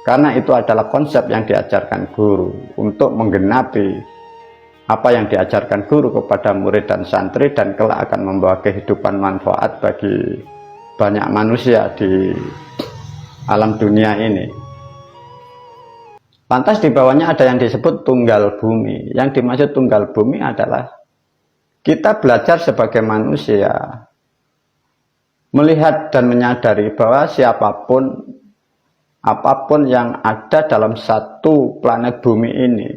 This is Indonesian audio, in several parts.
Karena itu adalah konsep yang diajarkan guru untuk menggenapi apa yang diajarkan guru kepada murid dan santri, dan kelak akan membawa kehidupan manfaat bagi banyak manusia di alam dunia ini. Lantas di bawahnya ada yang disebut tunggal bumi. Yang dimaksud tunggal bumi adalah kita belajar sebagai manusia melihat dan menyadari bahwa siapapun, apapun yang ada dalam satu planet bumi ini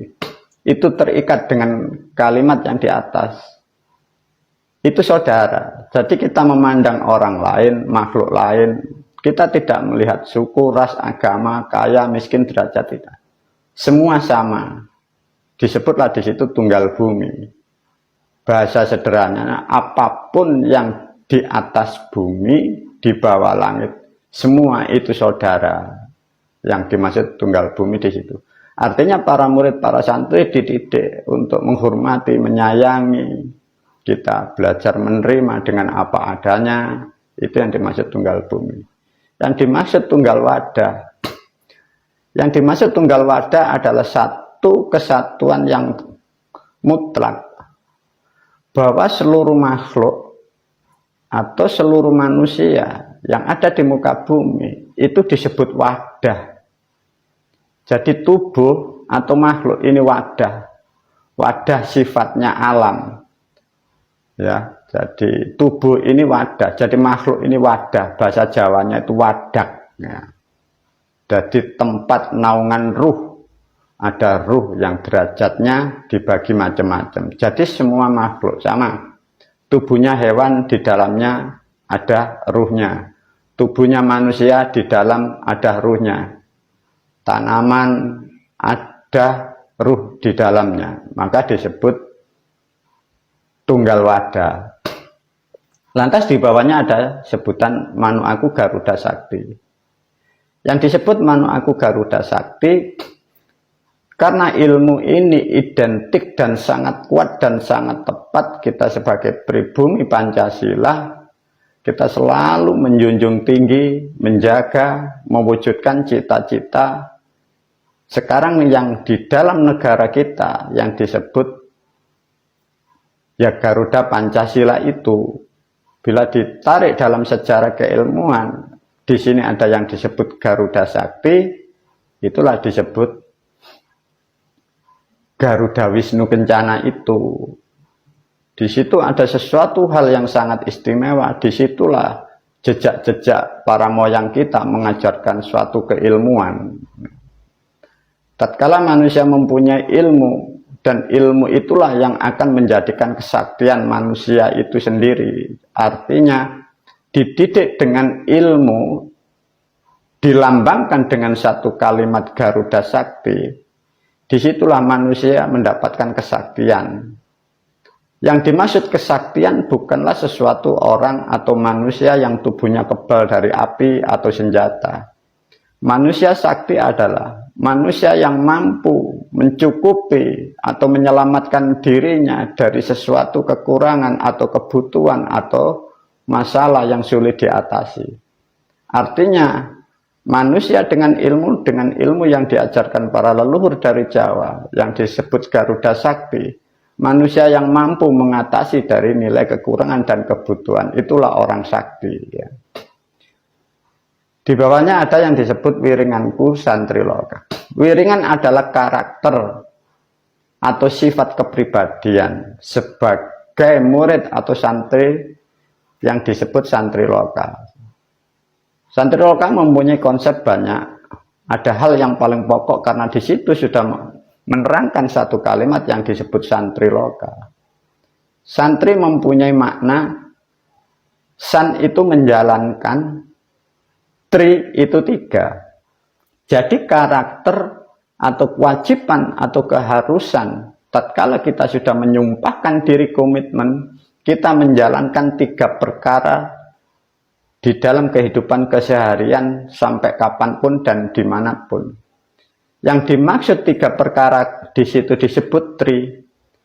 itu terikat dengan kalimat yang di atas. Itu saudara. Jadi kita memandang orang lain, makhluk lain, kita tidak melihat suku, ras, agama, kaya, miskin, derajat, tidak. Semua sama. Disebutlah di situ tunggal bumi. Bahasa sederhananya, apapun yang di atas bumi, di bawah langit, semua itu saudara. Yang dimaksud tunggal bumi di situ. Artinya para murid, para santri dididik untuk menghormati, menyayangi. Kita belajar menerima dengan apa adanya. Itu yang dimaksud tunggal bumi. Yang dimaksud tunggal wadah. Yang dimaksud tunggal wadah adalah satu kesatuan yang mutlak. Bahwa seluruh makhluk atau seluruh manusia yang ada di muka bumi itu disebut wadah. Jadi tubuh atau makhluk ini wadah. Wadah sifatnya alam. Ya, jadi tubuh ini wadah, jadi makhluk ini wadah. Bahasa Jawanya itu wadak. Ya. Jadi tempat naungan ruh. Ada ruh yang derajatnya dibagi macam-macam. Jadi semua makhluk sama. Tubuhnya hewan, di dalamnya ada ruhnya. Tubuhnya manusia, di dalam ada ruhnya. Tanaman ada ruh di dalamnya. Maka disebut tunggal wadah. Lantas di bawahnya ada sebutan Manu Aku Garuda Sakti. Yang disebut Manu Aku Garuda Sakti karena ilmu ini identik dan sangat kuat dan sangat tepat. Kita sebagai pribumi Pancasila, kita selalu menjunjung tinggi, menjaga, mewujudkan cita-cita. Sekarang yang di dalam negara kita yang disebut ya Garuda Pancasila itu, bila ditarik dalam sejarah keilmuan, di sini ada yang disebut Garuda Sakti, itulah disebut Garuda Wisnu Kencana itu. Di situ ada sesuatu hal yang sangat istimewa. Disitulah jejak-jejak para moyang kita mengajarkan suatu keilmuan. Tatkala manusia mempunyai ilmu, dan ilmu itulah yang akan menjadikan kesaktian manusia itu sendiri. Artinya dididik dengan ilmu, dilambangkan dengan satu kalimat Garuda Sakti. Disitulah manusia mendapatkan kesaktian. Yang dimaksud kesaktian bukanlah sesuatu orang atau manusia yang tubuhnya kebal dari api atau senjata. Manusia sakti adalah manusia yang mampu mencukupi atau menyelamatkan dirinya dari sesuatu kekurangan atau kebutuhan atau masalah yang sulit diatasi. Artinya, manusia dengan ilmu yang diajarkan para leluhur dari Jawa, yang disebut Garuda Sakti, manusia yang mampu mengatasi dari nilai kekurangan dan kebutuhan, itulah orang sakti. Ya. Di bawahnya ada yang disebut Wiringanku Santri Loka. Wiringan adalah karakter atau sifat kepribadian sebagai murid atau santri yang disebut Santri Loka. Santri Loka mempunyai konsep banyak. Ada hal yang paling pokok karena di situ sudah menerangkan satu kalimat yang disebut Santri Loka. Santri mempunyai makna, san itu menjalankan, tri itu tiga. Jadi karakter atau kewajiban atau keharusan tatkala kita sudah menyumpahkan diri komitmen, kita menjalankan tiga perkara di dalam kehidupan keseharian sampai kapanpun dan dimanapun. Yang dimaksud tiga perkara di situ disebut tri.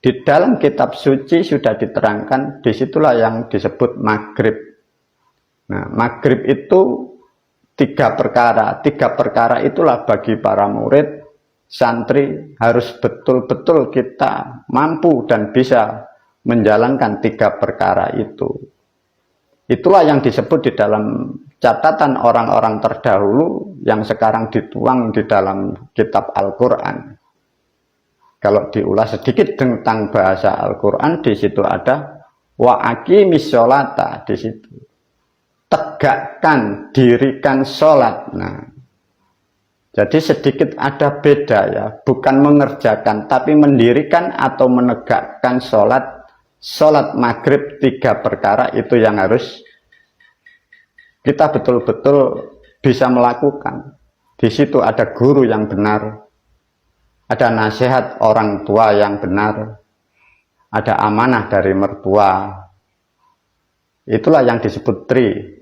Di dalam kitab suci sudah diterangkan, disitulah yang disebut maghrib. Nah, maghrib itu tiga perkara. Tiga perkara itulah bagi para murid, santri harus betul-betul kita mampu dan bisa menjalankan tiga perkara itu. Itulah yang disebut di dalam catatan orang-orang terdahulu yang sekarang dituang di dalam kitab Al-Quran. Kalau diulas sedikit tentang bahasa Al-Quran, di situ ada wa aqimis sholata, di situ tegakkan, dirikan sholat. Nah, jadi sedikit ada beda ya, bukan mengerjakan, tapi mendirikan atau menegakkan sholat. Sholat maghrib tiga perkara itu yang harus kita betul-betul bisa melakukan. Di situ ada guru yang benar, ada nasihat orang tua yang benar, ada amanah dari mertua. Itulah yang disebut tri.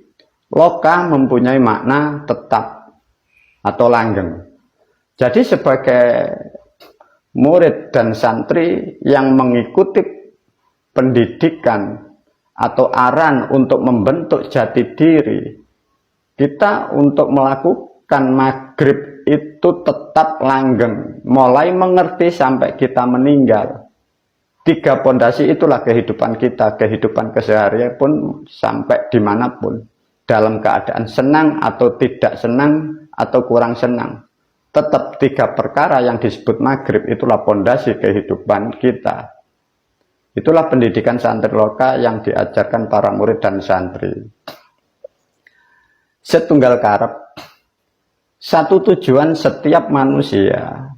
Loka mempunyai makna tetap atau langgeng. Jadi sebagai murid dan santri yang mengikuti pendidikan atau aran untuk membentuk jati diri, kita untuk melakukan maghrib itu tetap langgeng, mulai mengerti sampai kita meninggal. Tiga pondasi itulah kehidupan kita, kehidupan keseharian pun sampai dimanapun, dalam keadaan senang atau tidak senang atau kurang senang, tetap tiga perkara yang disebut maghrib itulah pondasi kehidupan kita. Itulah pendidikan santri loka yang diajarkan para murid dan santri. Setunggal karep, satu tujuan setiap manusia,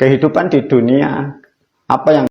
kehidupan di dunia, apa yang